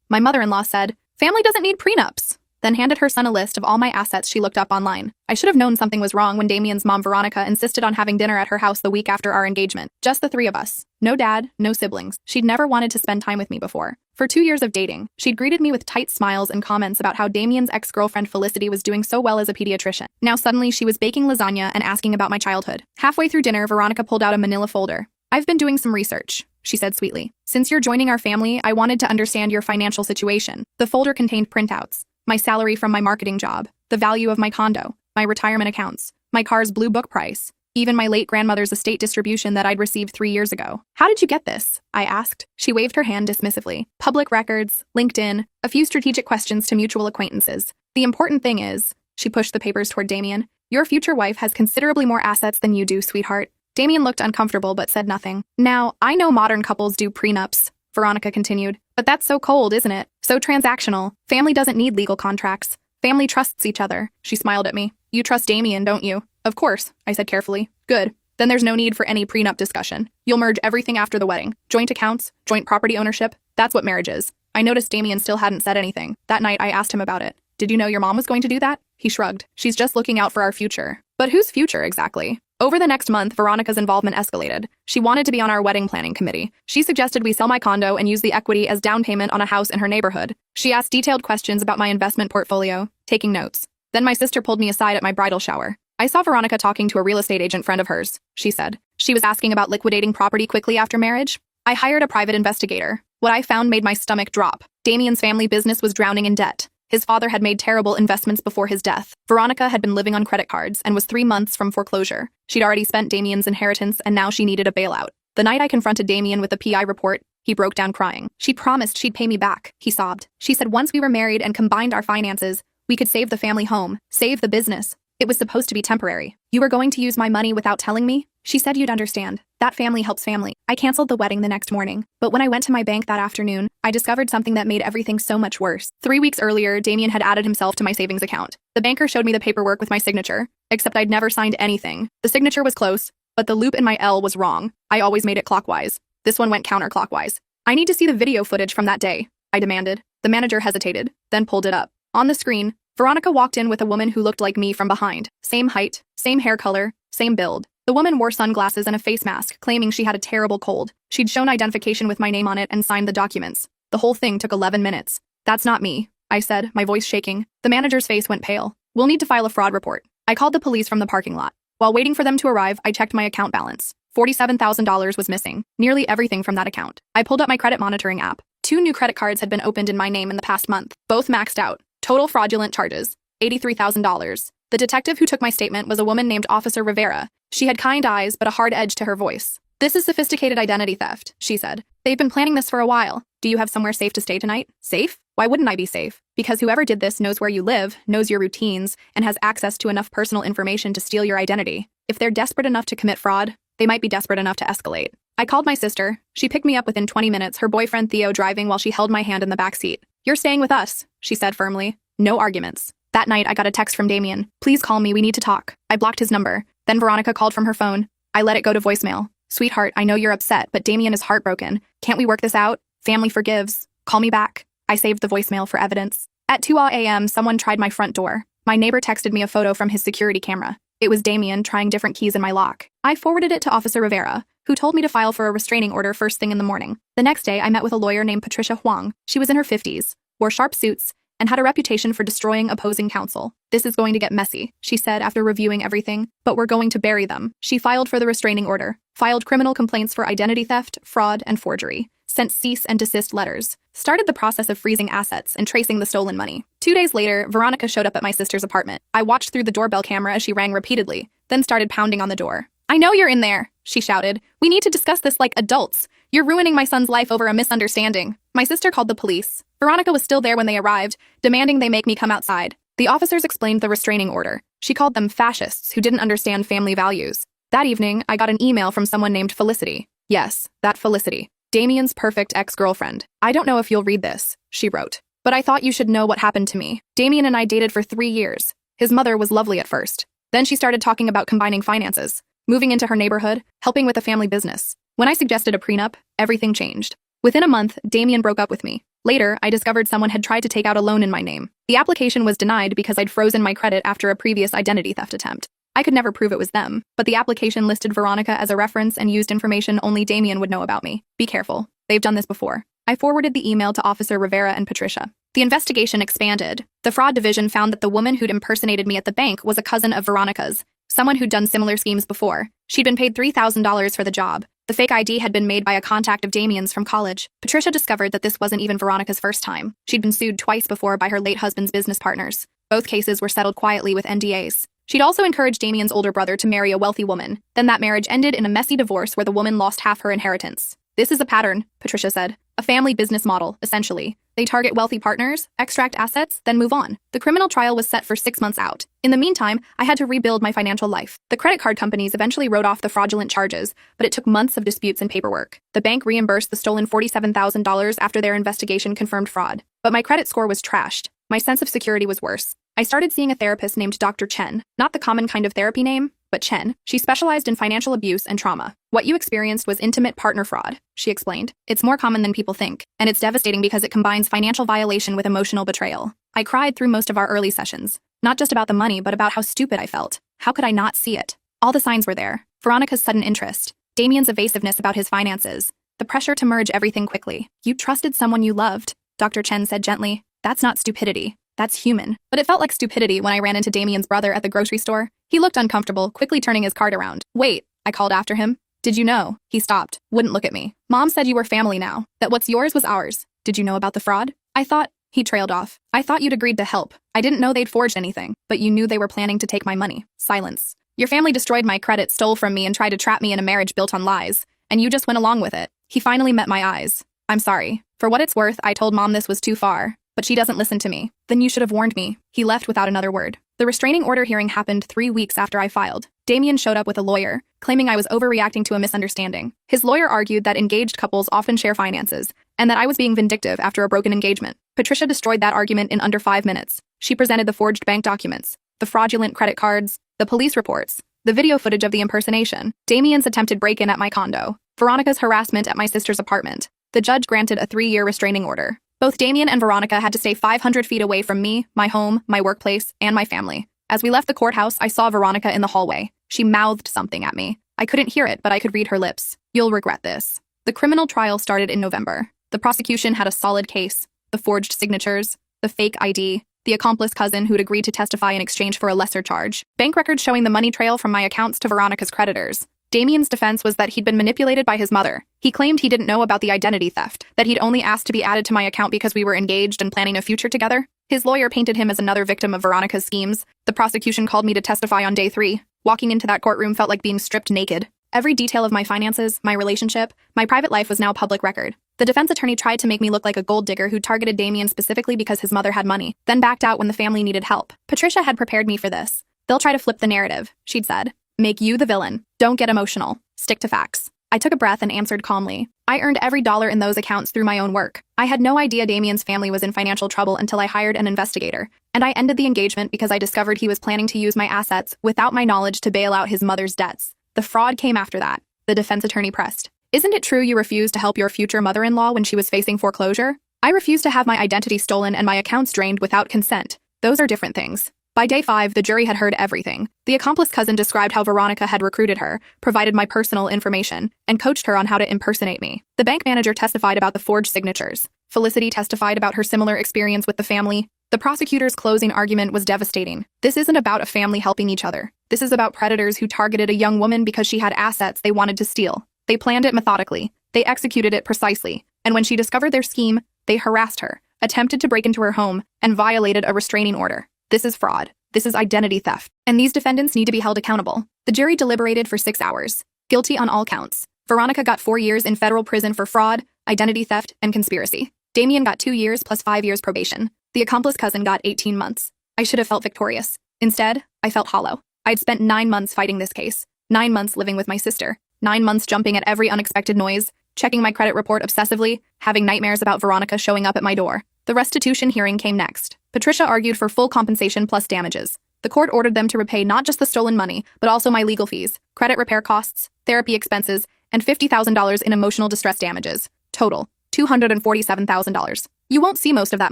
My mother-in-law said, "Family doesn't need prenups," then handed her son a list of all my assets she looked up online. I should have known something was wrong when Damien's mom, Veronica, insisted on having dinner at her house the week after our engagement. Just the three of us. No dad, no siblings. She'd never wanted to spend time with me before. For 2 years of dating, she'd greeted me with tight smiles and comments about how Damien's ex-girlfriend Felicity was doing so well as a pediatrician. Now suddenly she was baking lasagna and asking about my childhood. Halfway through dinner, Veronica pulled out a manila folder. "I've been doing some research," she said sweetly. "Since you're joining our family, I wanted to understand your financial situation." The folder contained printouts. My salary from my marketing job, the value of my condo, my retirement accounts, my car's blue book price, even my late grandmother's estate distribution that I'd received 3 years ago. "How did you get this?" I asked. She waved her hand dismissively. "Public records, LinkedIn, a few strategic questions to mutual acquaintances. The important thing is," she pushed the papers toward Damien, "your future wife has considerably more assets than you do, sweetheart." Damien looked uncomfortable but said nothing. "Now, I know modern couples do prenups," Veronica continued, "but that's so cold, isn't it? So transactional. Family doesn't need legal contracts. Family trusts each other." She smiled at me. "You trust Damien, don't you?" "Of course," I said carefully. "Good. Then there's no need for any prenup discussion. You'll merge everything after the wedding. Joint accounts, joint property ownership. That's what marriage is." I noticed Damien still hadn't said anything. That night I asked him about it. "Did you know your mom was going to do that?" He shrugged. "She's just looking out for our future." But whose future exactly? Over the next month, Veronica's involvement escalated. She wanted to be on our wedding planning committee. She suggested we sell my condo and use the equity as down payment on a house in her neighborhood. She asked detailed questions about my investment portfolio, taking notes. Then my sister pulled me aside at my bridal shower. "I saw Veronica talking to a real estate agent friend of hers," she said. "She was asking about liquidating property quickly after marriage." I hired a private investigator. What I found made my stomach drop. Damien's family business was drowning in debt. His father had made terrible investments before his death. Veronica had been living on credit cards and was 3 months from foreclosure. She'd already spent Damien's inheritance and now she needed a bailout. The night I confronted Damien with the PI report, he broke down crying. "She promised she'd pay me back," he sobbed. "She said once we were married and combined our finances, we could save the family home, save the business. It was supposed to be temporary. You were going to use my money without telling me? She said you'd understand. That family helps family." I canceled the wedding the next morning, but when I went to my bank that afternoon, I discovered something that made everything so much worse. 3 weeks earlier, Damien had added himself to my savings account. The banker showed me the paperwork with my signature, except I'd never signed anything. The signature was close, but the loop in my L was wrong. I always made it clockwise. This one went counterclockwise. "I need to see the video footage from that day," I demanded. The manager hesitated, then pulled it up. On the screen, Veronica walked in with a woman who looked like me from behind. Same height, same hair color, same build. The woman wore sunglasses and a face mask, claiming she had a terrible cold. She'd shown identification with my name on it and signed the documents. The whole thing took 11 minutes. "That's not me," I said, my voice shaking. The manager's face went pale. "We'll need to file a fraud report." I called the police from the parking lot. While waiting for them to arrive, I checked my account balance. $47,000 was missing, nearly everything from that account. I pulled up my credit monitoring app. 2 new credit cards had been opened in my name in the past month, both maxed out. Total fraudulent charges, $83,000. The detective who took my statement was a woman named Officer Rivera. She had kind eyes but a hard edge to her voice. "This is sophisticated identity theft," she said. "They've been planning this for a while. Do you have somewhere safe to stay tonight?" "Safe? Why wouldn't I be safe?" "Because whoever did this knows where you live, knows your routines, and has access to enough personal information to steal your identity. If they're desperate enough to commit fraud, they might be desperate enough to escalate." I called my sister. She picked me up within 20 minutes, her boyfriend Theo driving while she held my hand in the back seat. "You're staying with us," she said firmly. No arguments. That night, I got a text from Damien. "Please call me, we need to talk." I blocked his number. Then Veronica called from her phone. I let it go to voicemail. "Sweetheart, I know you're upset, but Damien is heartbroken. Can't we work this out? Family forgives. Call me back." I saved the voicemail for evidence. At 2 a.m., someone tried my front door. My neighbor texted me a photo from his security camera. It was Damien trying different keys in my lock. I forwarded it to Officer Rivera, who told me to file for a restraining order first thing in the morning. The next day, I met with a lawyer named Patricia Huang. She was in her 50s, wore sharp suits, and had a reputation for destroying opposing counsel. "This is going to get messy," she said after reviewing everything, "but we're going to bury them." She filed for the restraining order, filed criminal complaints for identity theft, fraud, and forgery, sent cease and desist letters, started the process of freezing assets and tracing the stolen money. 2 days later, Veronica showed up at my sister's apartment. I watched through the doorbell camera as she rang repeatedly, then started pounding on the door. "I know you're in there," she shouted. "We need to discuss this like adults. You're ruining my son's life over a misunderstanding." My sister called the police. Veronica was still there when they arrived, demanding they make me come outside. The officers explained the restraining order. She called them fascists who didn't understand family values. That evening, I got an email from someone named Felicity. Yes, that Felicity. Damien's perfect ex-girlfriend. "I don't know if you'll read this," she wrote, "but I thought you should know what happened to me. Damien and I dated for 3 years. His mother was lovely at first. Then she started talking about combining finances, moving into her neighborhood, helping with a family business. When I suggested a prenup, everything changed. Within a month, Damien broke up with me, Later, I discovered someone had tried to take out a loan in my name. The application was denied because I'd frozen my credit after a previous identity theft attempt. I could never prove it was them, but the application listed Veronica as a reference and used information only Damien would know about me. Be careful. They've done this before. I forwarded the email to Officer Rivera and Patricia. The investigation expanded. The fraud division found that the woman who'd impersonated me at the bank was a cousin of Veronica's, someone who'd done similar schemes before. She'd been paid $3,000 for the job. The fake ID had been made by a contact of Damien's from college. Patricia discovered that this wasn't even Veronica's first time. She'd been sued twice before by her late husband's business partners. Both cases were settled quietly with NDAs. She'd also encouraged Damien's older brother to marry a wealthy woman. Then that marriage ended in a messy divorce where the woman lost half her inheritance. This is a pattern, Patricia said. A family business model, essentially. They target wealthy partners, extract assets, then move on. The criminal trial was set for 6 months out. In the meantime, I had to rebuild my financial life. The credit card companies eventually wrote off the fraudulent charges, but it took months of disputes and paperwork. The bank reimbursed the stolen $47,000 after their investigation confirmed fraud. But my credit score was trashed. My sense of security was worse. I started seeing a therapist named Dr. Chen, not the common kind of therapy name, but Chen. She specialized in financial abuse and trauma. What you experienced was intimate partner fraud, she explained. It's more common than people think, and it's devastating because it combines financial violation with emotional betrayal. I cried through most of our early sessions, not just about the money, but about how stupid I felt. How could I not see it? All the signs were there. Veronica's sudden interest, Damien's evasiveness about his finances, the pressure to merge everything quickly. You trusted someone you loved, Dr. Chen said gently. That's not stupidity. That's human. But it felt like stupidity when I ran into Damien's brother at the grocery store. He looked uncomfortable, quickly turning his cart around. Wait, I called after him. Did you know? He stopped, wouldn't look at me. Mom said you were family now, that what's yours was ours. Did you know about the fraud? I thought, he trailed off. I thought you'd agreed to help. I didn't know they'd forged anything, but you knew they were planning to take my money. Silence. Your family destroyed my credit, stole from me, and tried to trap me in a marriage built on lies, and you just went along with it. He finally met my eyes. I'm sorry. For what it's worth, I told Mom this was too far, but she doesn't listen to me. Then you should have warned me. He left without another word. The restraining order hearing happened 3 weeks after I filed. Damien showed up with a lawyer, claiming I was overreacting to a misunderstanding. His lawyer argued that engaged couples often share finances, and that I was being vindictive after a broken engagement. Patricia destroyed that argument in under 5 minutes. She presented the forged bank documents, the fraudulent credit cards, the police reports, the video footage of the impersonation, Damien's attempted break-in at my condo, Veronica's harassment at my sister's apartment. The judge granted a 3-year restraining order. Both Damien and Veronica had to stay 500 feet away from me, my home, my workplace, and my family. As we left the courthouse, I saw Veronica in the hallway. She mouthed something at me. I couldn't hear it, but I could read her lips. You'll regret this. The criminal trial started in November. The prosecution had a solid case. The forged signatures, the fake ID, the accomplice cousin who'd agreed to testify in exchange for a lesser charge, bank records showing the money trail from my accounts to Veronica's creditors. Damien's defense was that he'd been manipulated by his mother. He claimed he didn't know about the identity theft, that he'd only asked to be added to my account because we were engaged and planning a future together. His lawyer painted him as another victim of Veronica's schemes. The prosecution called me to testify on day 3. Walking into that courtroom felt like being stripped naked. Every detail of my finances, my relationship, my private life was now public record. The defense attorney tried to make me look like a gold digger who targeted Damien specifically because his mother had money, then backed out when the family needed help. Patricia had prepared me for this. They'll try to flip the narrative, she'd said. Make you the villain. Don't get emotional. Stick to facts. I took a breath and answered calmly. I earned every dollar in those accounts through my own work. I had no idea Damien's family was in financial trouble until I hired an investigator, and I ended the engagement because I discovered he was planning to use my assets without my knowledge to bail out his mother's debts. The fraud came after that, the defense attorney pressed. Isn't it true you refused to help your future mother-in-law when she was facing foreclosure? I refused to have my identity stolen and my accounts drained without consent. Those are different things. By day 5, the jury had heard everything. The accomplice cousin described how Veronica had recruited her, provided my personal information, and coached her on how to impersonate me. The bank manager testified about the forged signatures. Felicity testified about her similar experience with the family. The prosecutor's closing argument was devastating. This isn't about a family helping each other. This is about predators who targeted a young woman because she had assets they wanted to steal. They planned it methodically. They executed it precisely. And when she discovered their scheme, they harassed her, attempted to break into her home, and violated a restraining order. This is fraud. This is identity theft. And these defendants need to be held accountable. The jury deliberated for 6 hours. Guilty on all counts. Veronica got 4 years in federal prison for fraud, identity theft, and conspiracy. Damien got 2 years plus 5 years probation. The accomplice cousin got 18 months. I should have felt victorious. Instead, I felt hollow. I'd spent 9 months fighting this case, 9 months living with my sister, 9 months jumping at every unexpected noise, checking my credit report obsessively, having nightmares about Veronica showing up at my door. The restitution hearing came next. Patricia argued for full compensation plus damages. The court ordered them to repay not just the stolen money, but also my legal fees, credit repair costs, therapy expenses, and $50,000 in emotional distress damages. Total, $247,000. You won't see most of that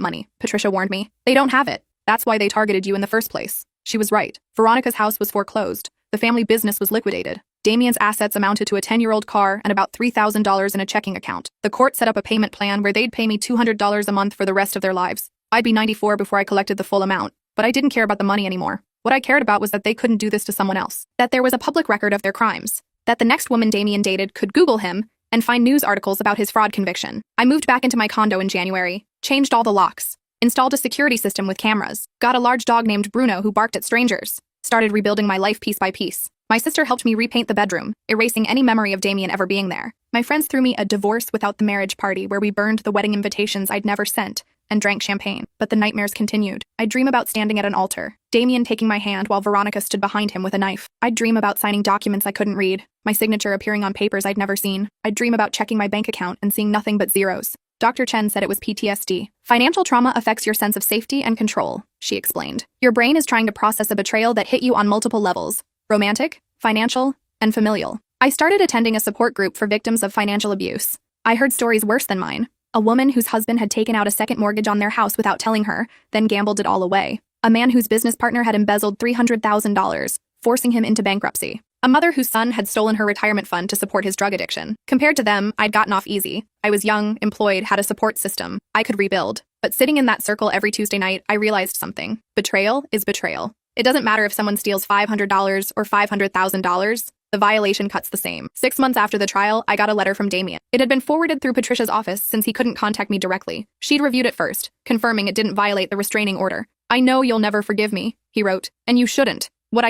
money, Patricia warned me. They don't have it. That's why they targeted you in the first place. She was right. Veronica's house was foreclosed. The family business was liquidated. Damien's assets amounted to a 10-year-old car and about $3,000 in a checking account. The court set up a payment plan where they'd pay me $200 a month for the rest of their lives. I'd be 94 before I collected the full amount, but I didn't care about the money anymore. What I cared about was that they couldn't do this to someone else, that there was a public record of their crimes, that the next woman Damien dated could Google him and find news articles about his fraud conviction. I moved back into my condo in January, changed all the locks, installed a security system with cameras, got a large dog named Bruno who barked at strangers, started rebuilding my life piece by piece. My sister helped me repaint the bedroom, erasing any memory of Damien ever being there. My friends threw me a divorce without the marriage party where we burned the wedding invitations I'd never sent and drank champagne. But the nightmares continued. I'd dream about standing at an altar, Damien taking my hand while Veronica stood behind him with a knife. I'd dream about signing documents I couldn't read, my signature appearing on papers I'd never seen. I'd dream about checking my bank account and seeing nothing but zeros. Dr. Chen said it was PTSD. Financial trauma affects your sense of safety and control, she explained. Your brain is trying to process a betrayal that hit you on multiple levels: romantic, financial, and familial. I started attending a support group for victims of financial abuse. I heard stories worse than mine. A woman whose husband had taken out a second mortgage on their house without telling her, then gambled it all away. A man whose business partner had embezzled $300,000, forcing him into bankruptcy. A mother whose son had stolen her retirement fund to support his drug addiction. Compared to them, I'd gotten off easy. I was young, employed, had a support system. I could rebuild. But sitting in that circle every Tuesday night, I realized something. Betrayal is betrayal. It doesn't matter if someone steals $500 or $500,000. The violation cuts the same. 6 months after the trial, I got a letter from Damien. It had been forwarded through Patricia's office since he couldn't contact me directly. She'd reviewed it first, confirming it didn't violate the restraining order. I know you'll never forgive me, he wrote, and you shouldn't. What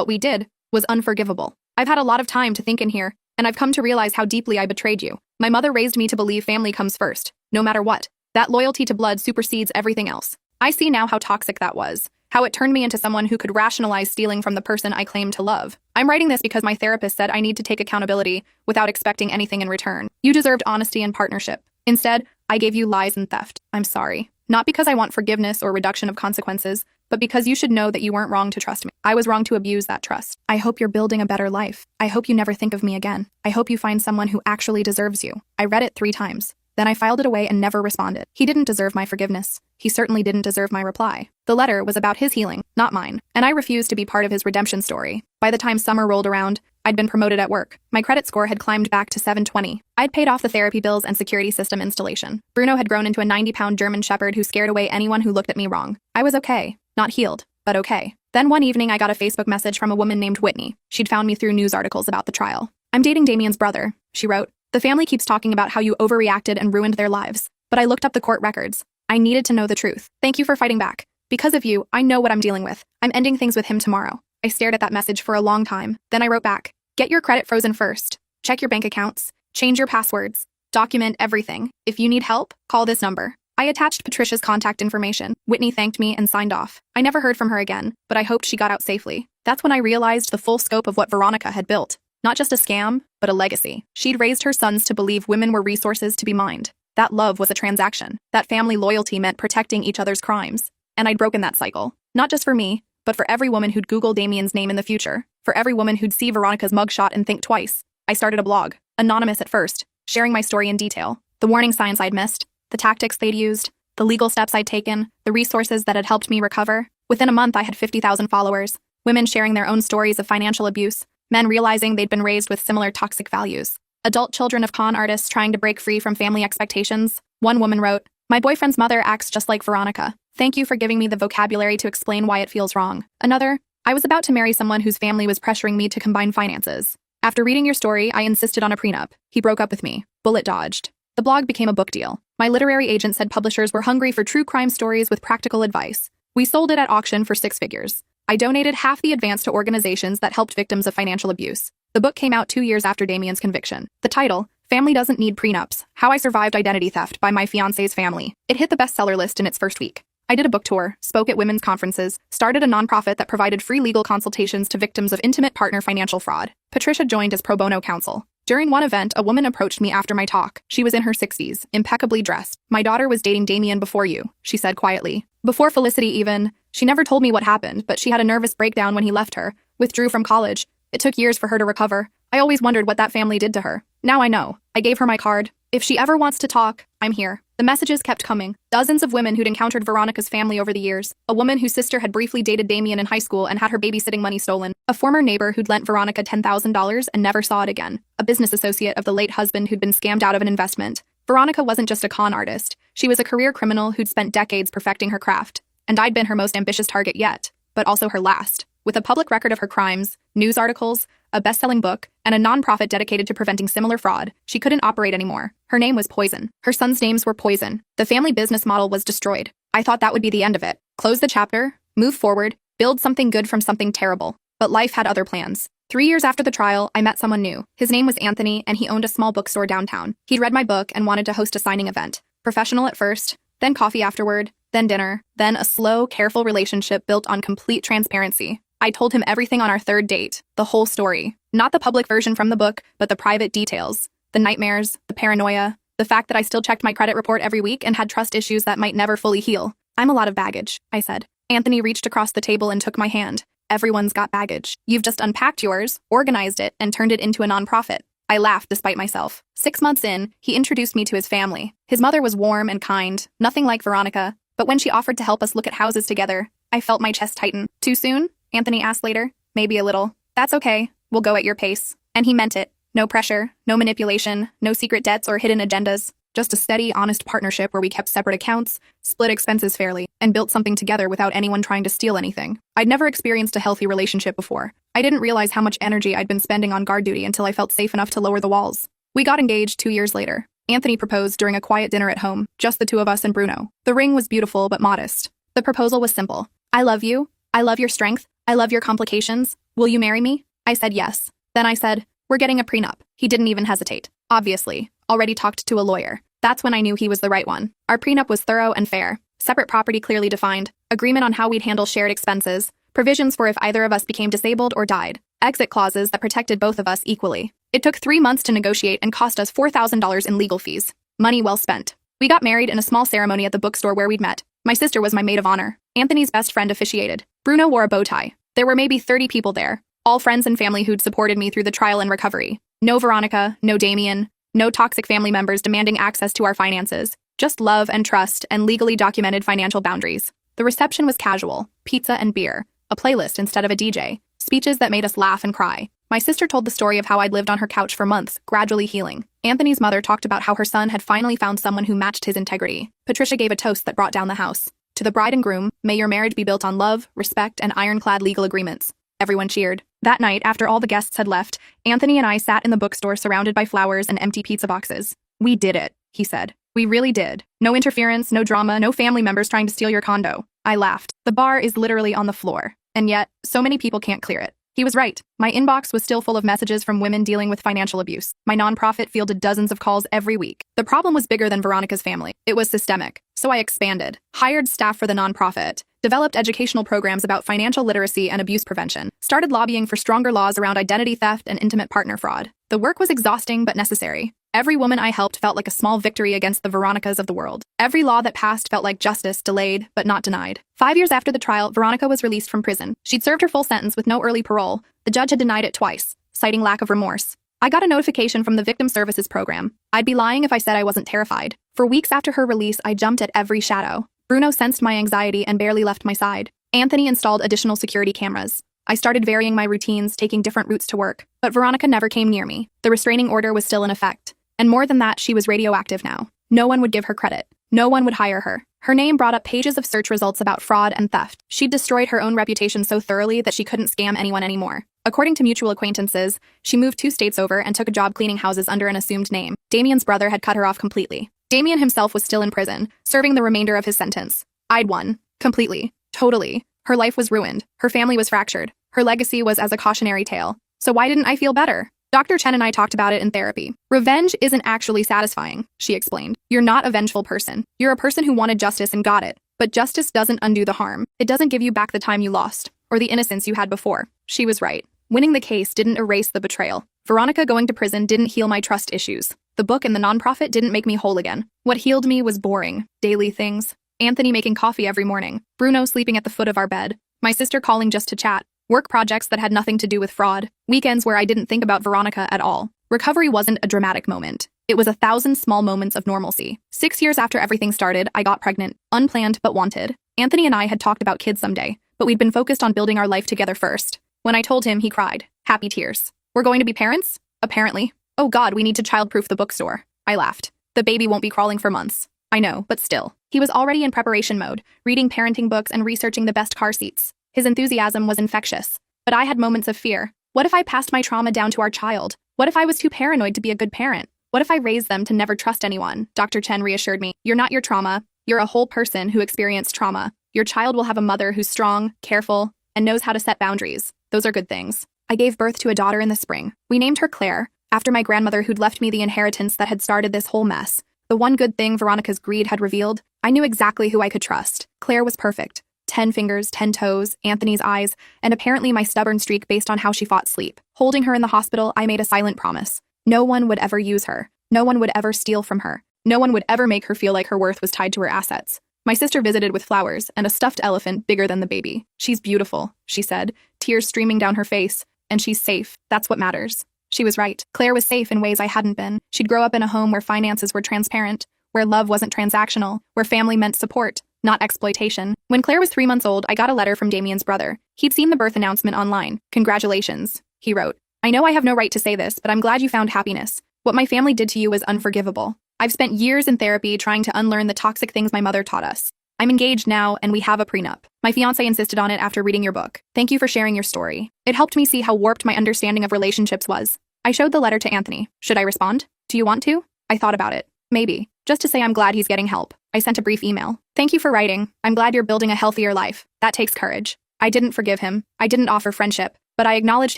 we did, was unforgivable. I've had a lot of time to think in here, and I've come to realize how deeply I betrayed you. My mother raised me to believe family comes first, no matter what. That loyalty to blood supersedes everything else. I see now how toxic that was. How it turned me into someone who could rationalize stealing from the person I claimed to love. I'm writing this because my therapist said I need to take accountability without expecting anything in return. You deserved honesty and partnership. Instead, I gave you lies and theft. I'm sorry. Not because I want forgiveness or reduction of consequences, but because you should know that you weren't wrong to trust me. I was wrong to abuse that trust. I hope you're building a better life. I hope you never think of me again. I hope you find someone who actually deserves you. I read it 3 times. Then I filed it away and never responded. He didn't deserve my forgiveness. He certainly didn't deserve my reply. The letter was about his healing, not mine, and I refused to be part of his redemption story. By the time summer rolled around, I'd been promoted at work. My credit score had climbed back to 720. I'd paid off the therapy bills and security system installation. Bruno had grown into a 90-pound German shepherd who scared away anyone who looked at me wrong. I was okay. Not healed, but okay. Then one evening I got a Facebook message from a woman named Whitney. She'd found me through news articles about the trial. I'm dating Damien's brother, she wrote. The family keeps talking about how you overreacted and ruined their lives. But I looked up the court records. I needed to know the truth. Thank you for fighting back. Because of you, I know what I'm dealing with. I'm ending things with him tomorrow. I stared at that message for a long time. Then I wrote back. Get your credit frozen first. Check your bank accounts. Change your passwords. Document everything. If you need help, call this number. I attached Patricia's contact information. Whitney thanked me and signed off. I never heard from her again, but I hoped she got out safely. That's when I realized the full scope of what Veronica had built. Not just a scam, but a legacy. She'd raised her sons to believe women were resources to be mined. That love was a transaction. That family loyalty meant protecting each other's crimes. And I'd broken that cycle. Not just for me, but for every woman who'd Google Damien's name in the future. For every woman who'd see Veronica's mugshot and think twice. I started a blog, anonymous at first, sharing my story in detail. The warning signs I'd missed, the tactics they'd used, the legal steps I'd taken, the resources that had helped me recover. Within a month, I had 50,000 followers. Women sharing their own stories of financial abuse. Men realizing they'd been raised with similar toxic values. Adult children of con artists trying to break free from family expectations. One woman wrote, "My boyfriend's mother acts just like Veronica. Thank you for giving me the vocabulary to explain why it feels wrong." Another, "I was about to marry someone whose family was pressuring me to combine finances. After reading your story, I insisted on a prenup. He broke up with me. Bullet dodged." The blog became a book deal. My literary agent said publishers were hungry for true crime stories with practical advice. We sold it at auction for 6 figures. I donated half the advance to organizations that helped victims of financial abuse. The book came out 2 years after Damien's conviction. The title, Family Doesn't Need Prenups: How I Survived Identity Theft by My Fiancé's Family. It hit the bestseller list in its first week. I did a book tour, spoke at women's conferences, started a nonprofit that provided free legal consultations to victims of intimate partner financial fraud. Patricia joined as pro bono counsel. During one event, a woman approached me after my talk. She was in her 60s, impeccably dressed. "My daughter was dating Damien before you," she said quietly. "Before Felicity even. She never told me what happened, but she had a nervous breakdown when he left her, withdrew from college. It took years for her to recover. I always wondered what that family did to her. Now I know. I gave her my card. If she ever wants to talk, I'm here. The messages kept coming. Dozens of women who'd encountered Veronica's family over the years. A woman whose sister had briefly dated Damien in high school and had her babysitting money stolen. A former neighbor who'd lent Veronica $10,000 and never saw it again. A business associate of the late husband who'd been scammed out of an investment. Veronica wasn't just a con artist. She was a career criminal who'd spent decades perfecting her craft. And I'd been her most ambitious target yet, but also her last. With a public record of her crimes, news articles, a best-selling book, and a nonprofit dedicated to preventing similar fraud, she couldn't operate anymore. Her name was Poison. Her sons' names were Poison. The family business model was destroyed. I thought that would be the end of it. Close the chapter, move forward, build something good from something terrible. But life had other plans. 3 years after the trial, I met someone new. His name was Anthony, and he owned a small bookstore downtown. He'd read my book and wanted to host a signing event. Professional at first, then coffee afterward, then dinner, then a slow, careful relationship built on complete transparency. I told him everything on our third date, the whole story. Not the public version from the book, but the private details. The nightmares, the paranoia, the fact that I still checked my credit report every week and had trust issues that might never fully heal. I'm a lot of baggage, I said. Anthony reached across the table and took my hand. Everyone's got baggage. You've just unpacked yours, organized it, and turned it into a nonprofit. I laughed despite myself. 6 months in, he introduced me to his family. His mother was warm and kind, nothing like Veronica, but when she offered to help us look at houses together, I felt my chest tighten. Too soon? Anthony asked later. Maybe a little. That's okay. We'll go at your pace. And he meant it. No pressure, no manipulation, no secret debts or hidden agendas. Just a steady, honest partnership where we kept separate accounts, split expenses fairly, and built something together without anyone trying to steal anything. I'd never experienced a healthy relationship before. I didn't realize how much energy I'd been spending on guard duty until I felt safe enough to lower the walls. We got engaged 2 years later. Anthony proposed during a quiet dinner at home, just the two of us and Bruno. The ring was beautiful but modest. The proposal was simple. I love you. I love your strength. I love your complications. Will you marry me? I said yes. Then I said, we're getting a prenup. He didn't even hesitate. Obviously, already talked to a lawyer. That's when I knew he was the right one. Our prenup was thorough and fair. Separate property clearly defined. Agreement on how we'd handle shared expenses. Provisions for if either of us became disabled or died. Exit clauses that protected both of us equally. It took 3 months to negotiate and cost us $4,000 in legal fees. Money well spent. We got married in a small ceremony at the bookstore where we'd met. My sister was my maid of honor. Anthony's best friend officiated. Bruno wore a bow tie. There were maybe 30 people there, all friends and family who'd supported me through the trial and recovery. No Veronica, no Damien, no toxic family members demanding access to our finances. Just love and trust and legally documented financial boundaries. The reception was casual, pizza and beer, a playlist instead of a DJ, speeches that made us laugh and cry. My sister told the story of how I'd lived on her couch for months, gradually healing. Anthony's mother talked about how her son had finally found someone who matched his integrity. Patricia gave a toast that brought down the house. To the bride and groom, may your marriage be built on love, respect, and ironclad legal agreements. Everyone cheered. That night, after all the guests had left, Anthony and I sat in the bookstore surrounded by flowers and empty pizza boxes. We did it, he said. We really did. No interference, no drama, no family members trying to steal your condo. I laughed. The bar is literally on the floor. And yet, so many people can't clear it. He was right. My inbox was still full of messages from women dealing with financial abuse. My nonprofit fielded dozens of calls every week. The problem was bigger than Veronica's family. It was systemic. So I expanded, hired staff for the nonprofit, developed educational programs about financial literacy and abuse prevention, started lobbying for stronger laws around identity theft and intimate partner fraud. The work was exhausting but necessary. Every woman I helped felt like a small victory against the Veronicas of the world. Every law that passed felt like justice delayed but not denied. 5 years after the trial, Veronica was released from prison. She'd served her full sentence with no early parole. The judge had denied it twice, citing lack of remorse. I got a notification from the Victim Services Program. I'd be lying if I said I wasn't terrified. For weeks after her release, I jumped at every shadow. Bruno sensed my anxiety and barely left my side. Anthony installed additional security cameras. I started varying my routines, taking different routes to work. But Veronica never came near me. The restraining order was still in effect. And more than that, she was radioactive now. No one would give her credit. No one would hire her. Her name brought up pages of search results about fraud and theft. She'd destroyed her own reputation so thoroughly that she couldn't scam anyone anymore. According to mutual acquaintances, she moved 2 states over and took a job cleaning houses under an assumed name. Damien's brother had cut her off completely. Damien himself was still in prison, serving the remainder of his sentence. I'd won. Completely. Totally. Her life was ruined. Her family was fractured. Her legacy was as a cautionary tale. So why didn't I feel better? Dr. Chen and I talked about it in therapy. Revenge isn't actually satisfying, she explained. You're not a vengeful person. You're a person who wanted justice and got it. But justice doesn't undo the harm. It doesn't give you back the time you lost, or the innocence you had before. She was right. Winning the case didn't erase the betrayal. Veronica going to prison didn't heal my trust issues. The book and the nonprofit didn't make me whole again. What healed me was boring, daily things. Anthony making coffee every morning. Bruno sleeping at the foot of our bed. My sister calling just to chat. Work projects that had nothing to do with fraud. Weekends where I didn't think about Veronica at all. Recovery wasn't a dramatic moment. It was 1,000 small moments of normalcy. 6 years after everything started, I got pregnant. Unplanned, but wanted. Anthony and I had talked about kids someday, but we'd been focused on building our life together first. When I told him, he cried. Happy tears. We're going to be parents? Apparently. Oh God, we need to childproof the bookstore. I laughed. The baby won't be crawling for months. I know, but still. He was already in preparation mode, reading parenting books and researching the best car seats. His enthusiasm was infectious. But I had moments of fear. What if I passed my trauma down to our child? What if I was too paranoid to be a good parent? What if I raised them to never trust anyone? Dr. Chen reassured me. You're not your trauma. You're a whole person who experienced trauma. Your child will have a mother who's strong, careful, and knows how to set boundaries. Those are good things. I gave birth to a daughter in the spring. We named her Claire, after my grandmother who'd left me the inheritance that had started this whole mess. The one good thing Veronica's greed had revealed, I knew exactly who I could trust. Claire was perfect. 10 fingers, 10 toes, Anthony's eyes, and apparently my stubborn streak based on how she fought sleep. Holding her in the hospital, I made a silent promise. No one would ever use her. No one would ever steal from her. No one would ever make her feel like her worth was tied to her assets. My sister visited with flowers and a stuffed elephant bigger than the baby. She's beautiful, she said, tears streaming down her face, and she's safe. That's what matters. She was right. Claire was safe in ways I hadn't been. She'd grow up in a home where finances were transparent, where love wasn't transactional, where family meant support, not exploitation. When Claire was 3 months old, I got a letter from Damien's brother. He'd seen the birth announcement online. Congratulations, he wrote. I know I have no right to say this, but I'm glad you found happiness. What my family did to you was unforgivable. I've spent years in therapy trying to unlearn the toxic things my mother taught us. I'm engaged now, and we have a prenup. My fiancé insisted on it after reading your book. Thank you for sharing your story. It helped me see how warped my understanding of relationships was. I showed the letter to Anthony. Should I respond? Do you want to? I thought about it. Maybe. Just to say I'm glad he's getting help. I sent a brief email. Thank you for writing. I'm glad you're building a healthier life. That takes courage. I didn't forgive him. I didn't offer friendship, but I acknowledged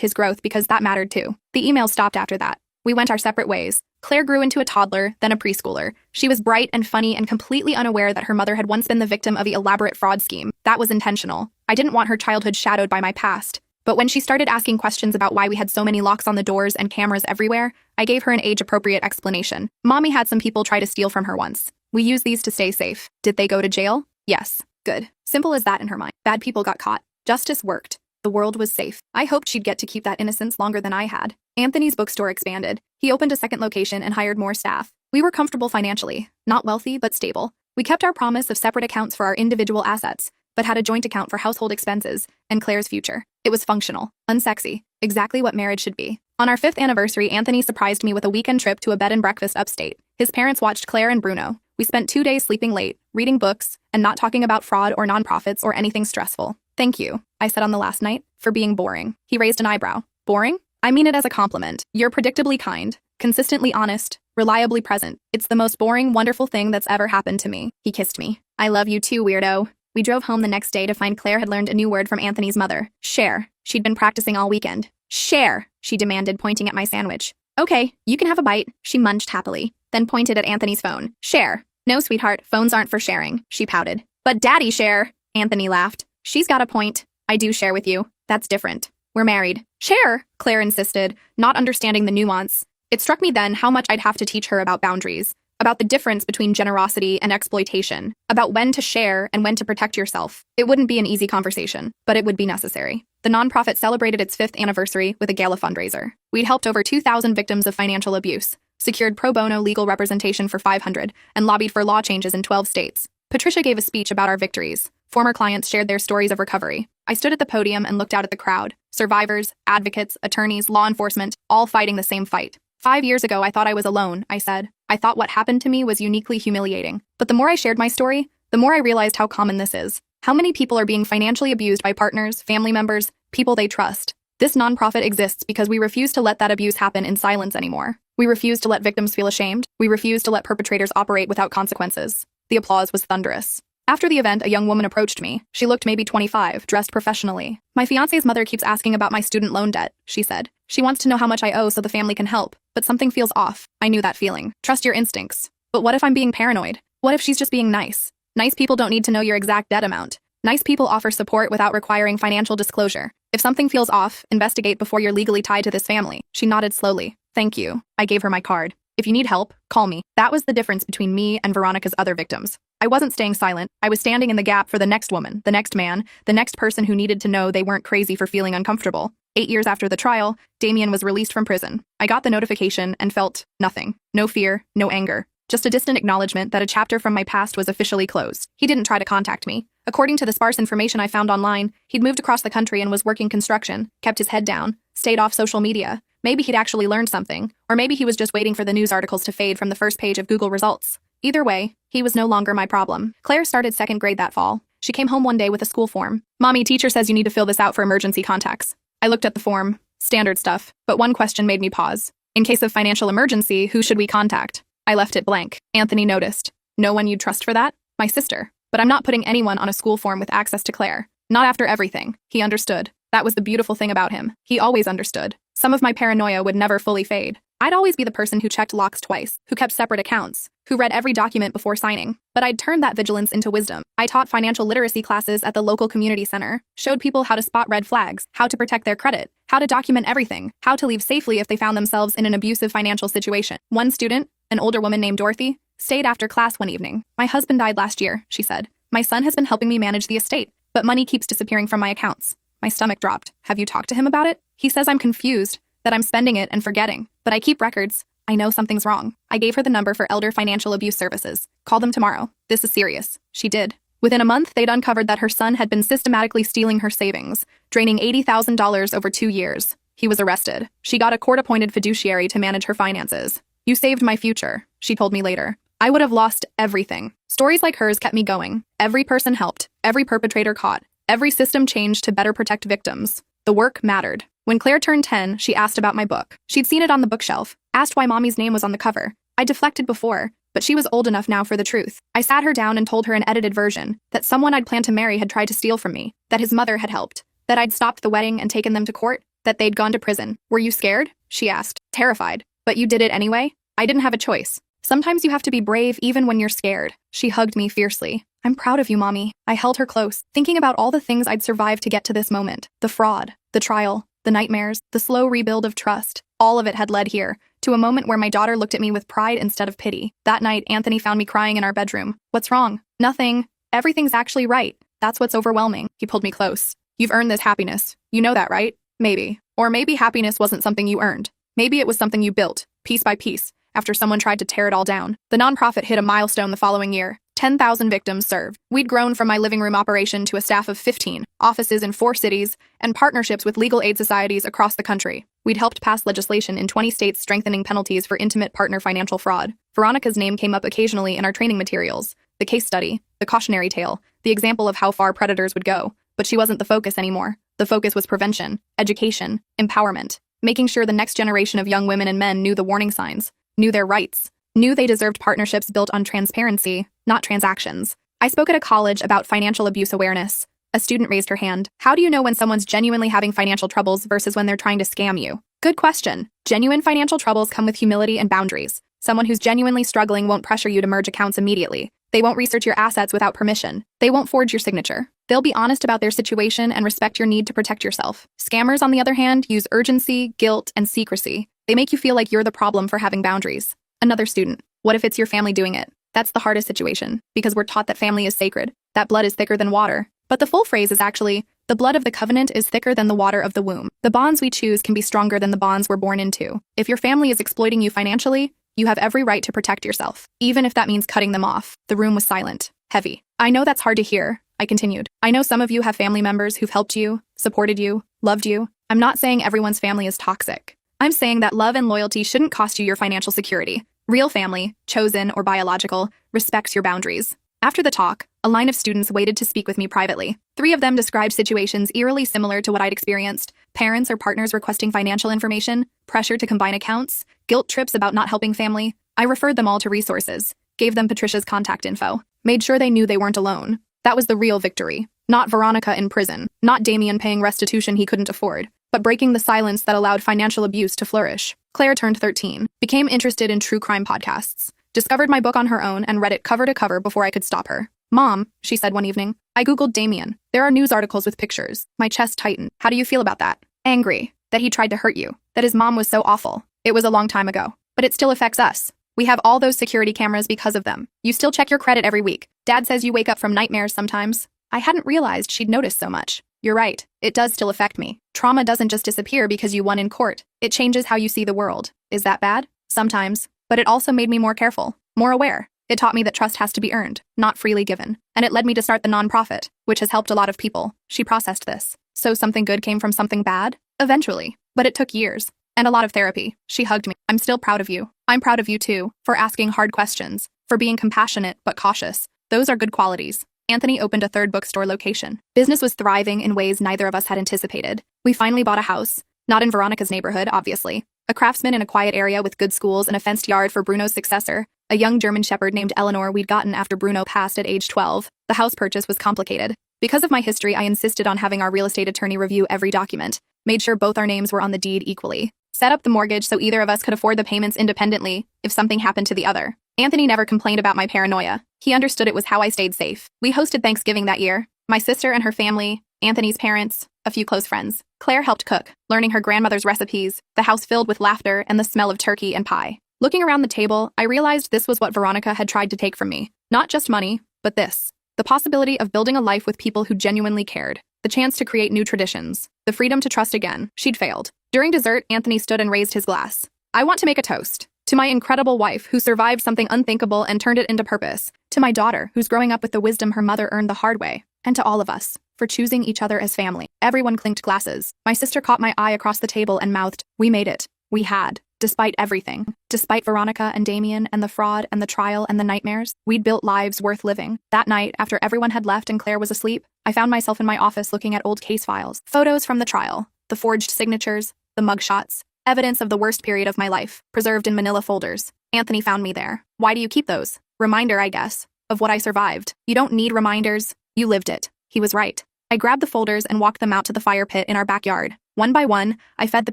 his growth because that mattered too. The email stopped after that. We went our separate ways. Claire grew into a toddler, then a preschooler. She was bright and funny and completely unaware that her mother had once been the victim of the elaborate fraud scheme. That was intentional. I didn't want her childhood shadowed by my past. But when she started asking questions about why we had so many locks on the doors and cameras everywhere, I gave her an age-appropriate explanation. Mommy had some people try to steal from her once. We used these to stay safe. Did they go to jail? Yes. Good. Simple as that in her mind. Bad people got caught. Justice worked. The world was safe. I hoped she'd get to keep that innocence longer than I had. Anthony's bookstore expanded. He opened a second location and hired more staff. We were comfortable financially. Not wealthy, but stable. We kept our promise of separate accounts for our individual assets, but had a joint account for household expenses and Claire's future. It was functional, unsexy, exactly what marriage should be. On our 5th anniversary, Anthony surprised me with a weekend trip to a bed and breakfast upstate. His parents watched Claire and Bruno. We spent 2 days sleeping late, reading books, and not talking about fraud or nonprofits or anything stressful. Thank you, I said on the last night, for being boring. He raised an eyebrow. Boring? I mean it as a compliment. You're predictably kind, consistently honest, reliably present. It's the most boring, wonderful thing that's ever happened to me. He kissed me. I love you too, weirdo. We drove home the next day to find Claire had learned a new word from Anthony's mother. Share. She'd been practicing all weekend. Share, she demanded, pointing at my sandwich. Okay, you can have a bite. She munched happily, then pointed at Anthony's phone. Share. No, sweetheart, phones aren't for sharing, she pouted. But Daddy share, Anthony laughed. She's got a point. I do share with you. That's different. We're married. Share, Claire insisted, not understanding the nuance. It struck me then how much I'd have to teach her about boundaries, about the difference between generosity and exploitation, about when to share and when to protect yourself. It wouldn't be an easy conversation, but it would be necessary. The nonprofit celebrated its 5th anniversary with a gala fundraiser. We'd helped over 2,000 victims of financial abuse, secured pro bono legal representation for 500, and lobbied for law changes in 12 states. Patricia gave a speech about our victories. Former clients shared their stories of recovery. I stood at the podium and looked out at the crowd. Survivors, advocates, attorneys, law enforcement, all fighting the same fight. 5 years ago, I thought I was alone, I said. I thought what happened to me was uniquely humiliating. But the more I shared my story, the more I realized how common this is. How many people are being financially abused by partners, family members, people they trust. This nonprofit exists because we refuse to let that abuse happen in silence anymore. We refuse to let victims feel ashamed. We refuse to let perpetrators operate without consequences. The applause was thunderous. After the event, a young woman approached me. She looked maybe 25, dressed professionally. My fiancé's mother keeps asking about my student loan debt, she said. She wants to know how much I owe so the family can help, but something feels off. I knew that feeling. Trust your instincts. But what if I'm being paranoid? What if she's just being nice? Nice people don't need to know your exact debt amount. Nice people offer support without requiring financial disclosure. If something feels off, investigate before you're legally tied to this family. She nodded slowly. Thank you. I gave her my card. If you need help, call me. That was the difference between me and Veronica's other victims. I wasn't staying silent. I was standing in the gap for the next woman, the next man, the next person who needed to know they weren't crazy for feeling uncomfortable. 8 years after the trial, Damien was released from prison. I got the notification and felt nothing. No fear, no anger. Just a distant acknowledgement that a chapter from my past was officially closed. He didn't try to contact me. According to the sparse information I found online, he'd moved across the country and was working construction, kept his head down, stayed off social media. Maybe he'd actually learned something, or maybe he was just waiting for the news articles to fade from the first page of Google results. Either way, he was no longer my problem. Claire started 2nd grade that fall. She came home one day with a school form. "Mommy, teacher says you need to fill this out for emergency contacts." I looked at the form. Standard stuff, but one question made me pause. In case of financial emergency, who should we contact? I left it blank. Anthony noticed. "No one you'd trust for that?" "My sister. But I'm not putting anyone on a school form with access to Claire. Not after everything." He understood. That was the beautiful thing about him. He always understood. Some of my paranoia would never fully fade. I'd always be the person who checked locks twice, who kept separate accounts, who read every document before signing. But I'd turned that vigilance into wisdom. I taught financial literacy classes at the local community center, showed people how to spot red flags, how to protect their credit, how to document everything, how to leave safely if they found themselves in an abusive financial situation. One student, an older woman named Dorothy, stayed after class one evening. "My husband died last year," she said. "My son has been helping me manage the estate, but money keeps disappearing from my accounts." My stomach dropped. "Have you talked to him about it?" "He says I'm confused, that I'm spending it and forgetting, but I keep records. I know something's wrong." I gave her the number for Elder Financial Abuse Services. "Call them tomorrow. This is serious." She did. Within a month, they'd uncovered that her son had been systematically stealing her savings, draining $80,000 over 2 years. He was arrested. She got a court-appointed fiduciary to manage her finances. "You saved my future," she told me later. "I would have lost everything." Stories like hers kept me going. Every person helped, every perpetrator caught, every system changed to better protect victims. The work mattered. When Claire turned 10, she asked about my book. She'd seen it on the bookshelf, asked why Mommy's name was on the cover. I deflected before, but she was old enough now for the truth. I sat her down and told her an edited version, that someone I'd planned to marry had tried to steal from me, that his mother had helped, that I'd stopped the wedding and taken them to court, that they'd gone to prison. "Were you scared?" she asked, terrified. "But you did it anyway?" "I didn't have a choice. Sometimes you have to be brave even when you're scared." She hugged me fiercely. "I'm proud of you, Mommy." I held her close, thinking about all the things I'd survived to get to this moment. The fraud, the trial, the nightmares, the slow rebuild of trust. All of it had led here, to a moment where my daughter looked at me with pride instead of pity. That night, Anthony found me crying in our bedroom. "What's wrong?" "Nothing. Everything's actually right. That's what's overwhelming." He pulled me close. "You've earned this happiness. You know that, right?" "Maybe. Or maybe happiness wasn't something you earned. Maybe it was something you built, piece by piece, after someone tried to tear it all down." The nonprofit hit a milestone the following year. 10,000 victims served. We'd grown from my living room operation to a staff of 15, offices in 4 cities, and partnerships with legal aid societies across the country. We'd helped pass legislation in 20 states strengthening penalties for intimate partner financial fraud. Veronica's name came up occasionally in our training materials, the case study, the cautionary tale, the example of how far predators would go. But she wasn't the focus anymore. The focus was prevention, education, empowerment, making sure the next generation of young women and men knew the warning signs, knew their rights, knew they deserved partnerships built on transparency, not transactions. I spoke at a college about financial abuse awareness. A student raised her hand. "How do you know when someone's genuinely having financial troubles versus when they're trying to scam you?" Good question. Genuine financial troubles come with humility and boundaries. Someone who's genuinely struggling won't pressure you to merge accounts immediately. They won't research your assets without permission. They won't forge your signature. They'll be honest about their situation and respect your need to protect yourself. Scammers, on the other hand, use urgency, guilt, and secrecy. They make you feel like you're the problem for having boundaries. Another student. "What if it's your family doing it?" That's the hardest situation, because we're taught that family is sacred, that blood is thicker than water. But the full phrase is actually, "The blood of the covenant is thicker than the water of the womb." The bonds we choose can be stronger than the bonds we're born into. If your family is exploiting you financially, you have every right to protect yourself, even if that means cutting them off. The room was silent, heavy. "I know that's hard to hear," I continued. "I know some of you have family members who've helped you, supported you, loved you. I'm not saying everyone's family is toxic. I'm saying that love and loyalty shouldn't cost you your financial security. Real family, chosen or biological, respects your boundaries." After the talk, a line of students waited to speak with me privately. 3 of them described situations eerily similar to what I'd experienced: parents or partners requesting financial information, pressure to combine accounts, guilt trips about not helping family. I referred them all to resources, gave them Patricia's contact info, made sure they knew they weren't alone. That was the real victory. Not Veronica in prison, not Damien paying restitution he couldn't afford, but breaking the silence that allowed financial abuse to flourish. Claire turned 13, became interested in true crime podcasts, discovered my book on her own and read it cover to cover before I could stop her. "Mom," she said one evening, "I googled Damien. There are news articles with pictures." My chest tightened. "How do you feel about that?" "Angry. That he tried to hurt you. That his mom was so awful. It was a long time ago. But it still affects us. We have all those security cameras because of them. You still check your credit every week. Dad says you wake up from nightmares sometimes." I hadn't realized she'd noticed so much. You're right. It does still affect me. Trauma doesn't just disappear because you won in court. It changes how you see the world. Is that bad? Sometimes. But it also made me more careful, more aware. It taught me that trust has to be earned, not freely given. And it led me to start the nonprofit, which has helped a lot of people. She processed this. So something good came from something bad? Eventually. But it took years. And a lot of therapy. She hugged me. I'm still proud of you. I'm proud of you too, for asking hard questions, for being compassionate but cautious. Those are good qualities. Anthony opened a third bookstore location. Business was thriving in ways neither of us had anticipated. We finally bought a house. Not in Veronica's neighborhood, obviously. A craftsman in a quiet area with good schools and a fenced yard for Bruno's successor, a young German shepherd named Eleanor we'd gotten after Bruno passed at age 12. The house purchase was complicated. Because of my history, I insisted on having our real estate attorney review every document, made sure both our names were on the deed equally, set up the mortgage so either of us could afford the payments independently if something happened to the other. Anthony never complained about my paranoia. He understood it was how I stayed safe. We hosted Thanksgiving that year. My sister and her family, Anthony's parents, a few close friends. Claire helped cook, learning her grandmother's recipes, the house filled with laughter and the smell of turkey and pie. Looking around the table, I realized this was what Veronica had tried to take from me. Not just money, but this. The possibility of building a life with people who genuinely cared. The chance to create new traditions. The freedom to trust again. She'd failed. During dessert, Anthony stood and raised his glass. I want to make a toast. To my incredible wife, who survived something unthinkable and turned it into purpose. To my daughter, who's growing up with the wisdom her mother earned the hard way. And to all of us, for choosing each other as family. Everyone clinked glasses. My sister caught my eye across the table and mouthed, "We made it. We had. Despite everything. Despite Veronica and Damien and the fraud and the trial and the nightmares, we'd built lives worth living." That night, after everyone had left and Claire was asleep, I found myself in my office looking at old case files. Photos from the trial. The forged signatures. The mugshots. Evidence of the worst period of my life, preserved in manila folders. Anthony found me there. Why do you keep those? Reminder, I guess, of what I survived. You don't need reminders. You lived it. He was right. I grabbed the folders and walked them out to the fire pit in our backyard. One by one, I fed the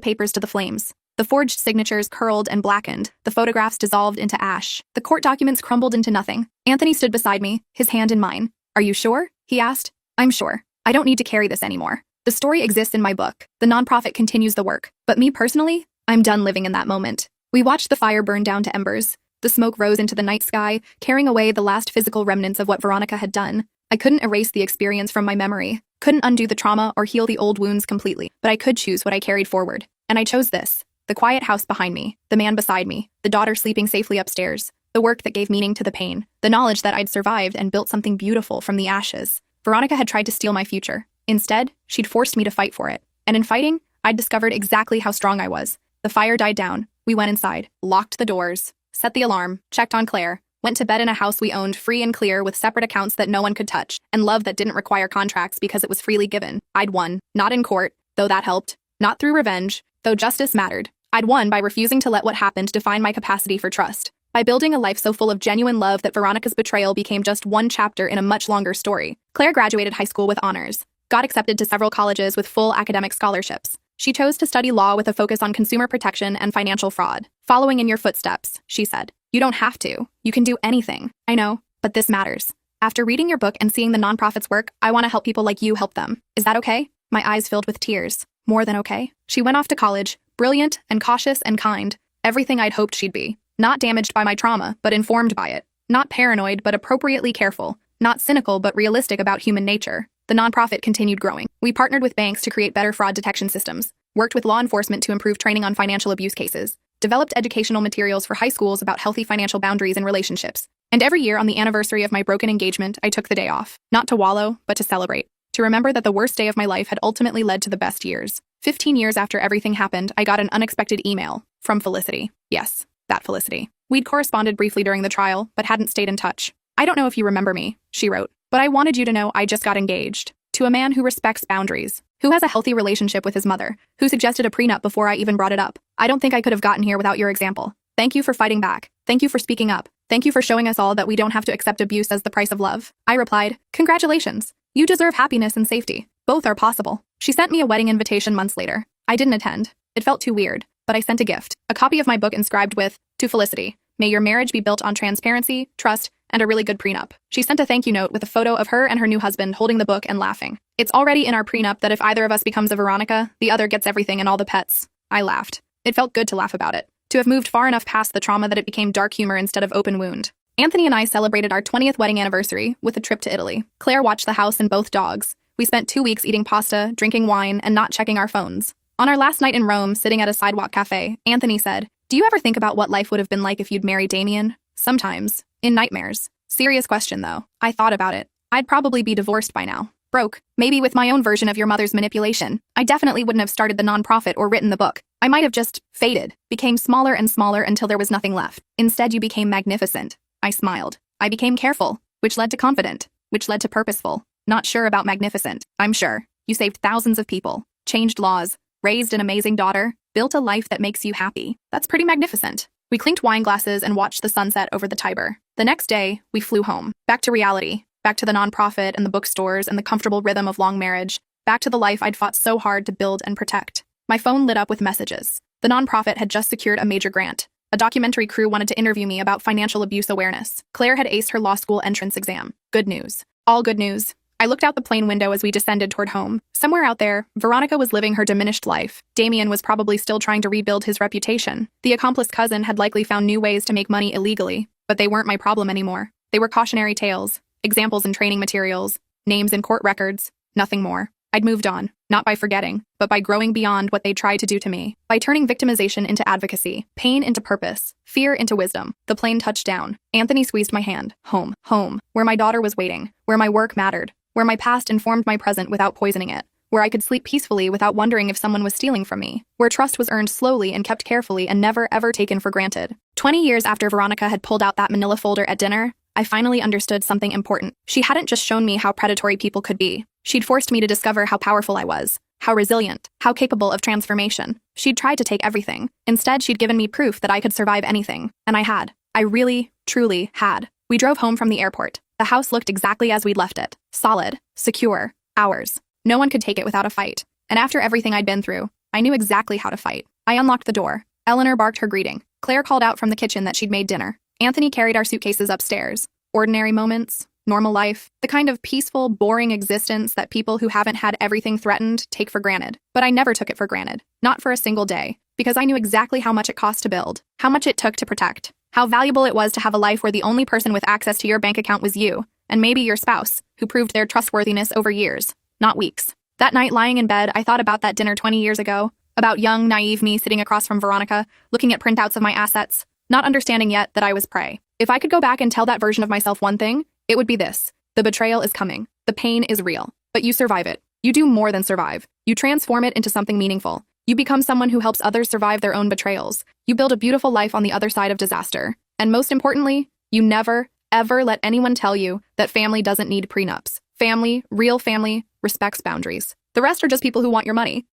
papers to the flames. The forged signatures curled and blackened. The photographs dissolved into ash. The court documents crumbled into nothing. Anthony stood beside me, his hand in mine. "Are you sure?" he asked. "I'm sure. I don't need to carry this anymore. The story exists in my book. The nonprofit continues the work. But me personally, I'm done living in that moment." We watched the fire burn down to embers. The smoke rose into the night sky, carrying away the last physical remnants of what Veronica had done. I couldn't erase the experience from my memory, couldn't undo the trauma or heal the old wounds completely, but I could choose what I carried forward. And I chose this. The quiet house behind me, the man beside me, the daughter sleeping safely upstairs, the work that gave meaning to the pain, the knowledge that I'd survived and built something beautiful from the ashes. Veronica had tried to steal my future. Instead, she'd forced me to fight for it. And in fighting, I'd discovered exactly how strong I was. The fire died down. We went inside, locked the doors, set the alarm, checked on Claire, went to bed in a house we owned free and clear with separate accounts that no one could touch, and love that didn't require contracts because it was freely given. I'd won, not in court, though that helped, not through revenge, though justice mattered. I'd won by refusing to let what happened define my capacity for trust, by building a life so full of genuine love that Veronica's betrayal became just one chapter in a much longer story. Claire graduated high school with honors, got accepted to several colleges with full academic scholarships. She chose to study law with a focus on consumer protection and financial fraud. "Following in your footsteps," she said. "You don't have to. You can do anything." I know, but this matters. After reading your book and seeing the nonprofit's work, I want to help people like you help them. Is that okay? My eyes filled with tears. More than okay. She went off to college, brilliant and cautious and kind. Everything I'd hoped she'd be. Not damaged by my trauma, but informed by it. Not paranoid, but appropriately careful. Not cynical, but realistic about human nature. The nonprofit continued growing. We partnered with banks to create better fraud detection systems, worked with law enforcement to improve training on financial abuse cases, developed educational materials for high schools about healthy financial boundaries and relationships. And every year on the anniversary of my broken engagement, I took the day off. Not to wallow, but to celebrate. To remember that the worst day of my life had ultimately led to the best years. 15 years after everything happened, I got an unexpected email from Felicity. Yes, that Felicity. We'd corresponded briefly during the trial, but hadn't stayed in touch. "I don't know if you remember me," she wrote, "but I wanted you to know I just got engaged. To a man who respects boundaries, who has a healthy relationship with his mother, who suggested a prenup before I even brought it up. I don't think I could have gotten here without your example. Thank you for fighting back. Thank you for speaking up. Thank you for showing us all that we don't have to accept abuse as the price of love." I replied, "Congratulations. You deserve happiness and safety. Both are possible." She sent me a wedding invitation months later. I didn't attend. It felt too weird, but I sent a gift. A copy of my book inscribed with, "To Felicity. May your marriage be built on transparency, trust, and a really good prenup." She sent a thank you note with a photo of her and her new husband holding the book and laughing. "It's already in our prenup that if either of us becomes a Veronica, the other gets everything and all the pets." I laughed. It felt good to laugh about it, to have moved far enough past the trauma that it became dark humor instead of open wound. Anthony and I celebrated our 20th wedding anniversary with a trip to Italy. Claire watched the house and both dogs. We spent 2 weeks eating pasta, drinking wine, and not checking our phones. On our last night in Rome, sitting at a sidewalk cafe, Anthony said, "Do you ever think about what life would have been like if you'd married Damien?" "Sometimes. In nightmares." Serious question, though. I thought about it. I'd probably be divorced by now. Broke. Maybe with my own version of your mother's manipulation. I definitely wouldn't have started the nonprofit or written the book. I might have just faded, became smaller and smaller until there was nothing left. Instead, you became magnificent. I smiled. I became careful, which led to confident, which led to purposeful. Not sure about magnificent, I'm sure. You saved thousands of people, changed laws, raised an amazing daughter, built a life that makes you happy. That's pretty magnificent. We clinked wine glasses and watched the sunset over the Tiber. The next day, we flew home. Back to reality. Back to the nonprofit and the bookstores and the comfortable rhythm of long marriage. Back to the life I'd fought so hard to build and protect. My phone lit up with messages. The nonprofit had just secured a major grant. A documentary crew wanted to interview me about financial abuse awareness. Claire had aced her law school entrance exam. Good news. All good news. I looked out the plane window as we descended toward home. Somewhere out there, Veronica was living her diminished life. Damien was probably still trying to rebuild his reputation. The accomplice cousin had likely found new ways to make money illegally, but they weren't my problem anymore. They were cautionary tales, examples in training materials, names in court records, nothing more. I'd moved on, not by forgetting, but by growing beyond what they tried to do to me. By turning victimization into advocacy, pain into purpose, fear into wisdom. The plane touched down. Anthony squeezed my hand. Home. Home. Where my daughter was waiting. Where my work mattered. Where my past informed my present without poisoning it. Where I could sleep peacefully without wondering if someone was stealing from me. Where trust was earned slowly and kept carefully and never ever taken for granted. 20 years after Veronica had pulled out that manila folder at dinner, I finally understood something important. She hadn't just shown me how predatory people could be. She'd forced me to discover how powerful I was, how resilient, how capable of transformation. She'd tried to take everything. Instead, she'd given me proof that I could survive anything. And I had. I really, truly had. We drove home from the airport. The house looked exactly as we'd left it. Solid, secure, ours. No one could take it without a fight. And after everything I'd been through, I knew exactly how to fight. I unlocked the door. Eleanor barked her greeting. Claire called out from the kitchen that she'd made dinner. Anthony carried our suitcases upstairs. Ordinary moments, normal life, the kind of peaceful, boring existence that people who haven't had everything threatened take for granted. But I never took it for granted. Not for a single day. Because I knew exactly how much it cost to build. How much it took to protect. How valuable it was to have a life where the only person with access to your bank account was you, and maybe your spouse, who proved their trustworthiness over years, not weeks. That night, lying in bed, I thought about that dinner 20 years ago, about young, naive me sitting across from Veronica, looking at printouts of my assets, not understanding yet that I was prey. If I could go back and tell that version of myself one thing, it would be this. The betrayal is coming. The pain is real. But you survive it. You do more than survive. You transform it into something meaningful. You become someone who helps others survive their own betrayals. You build a beautiful life on the other side of disaster. And most importantly, you never, ever let anyone tell you that family doesn't need prenups. Family, real family, respects boundaries. The rest are just people who want your money.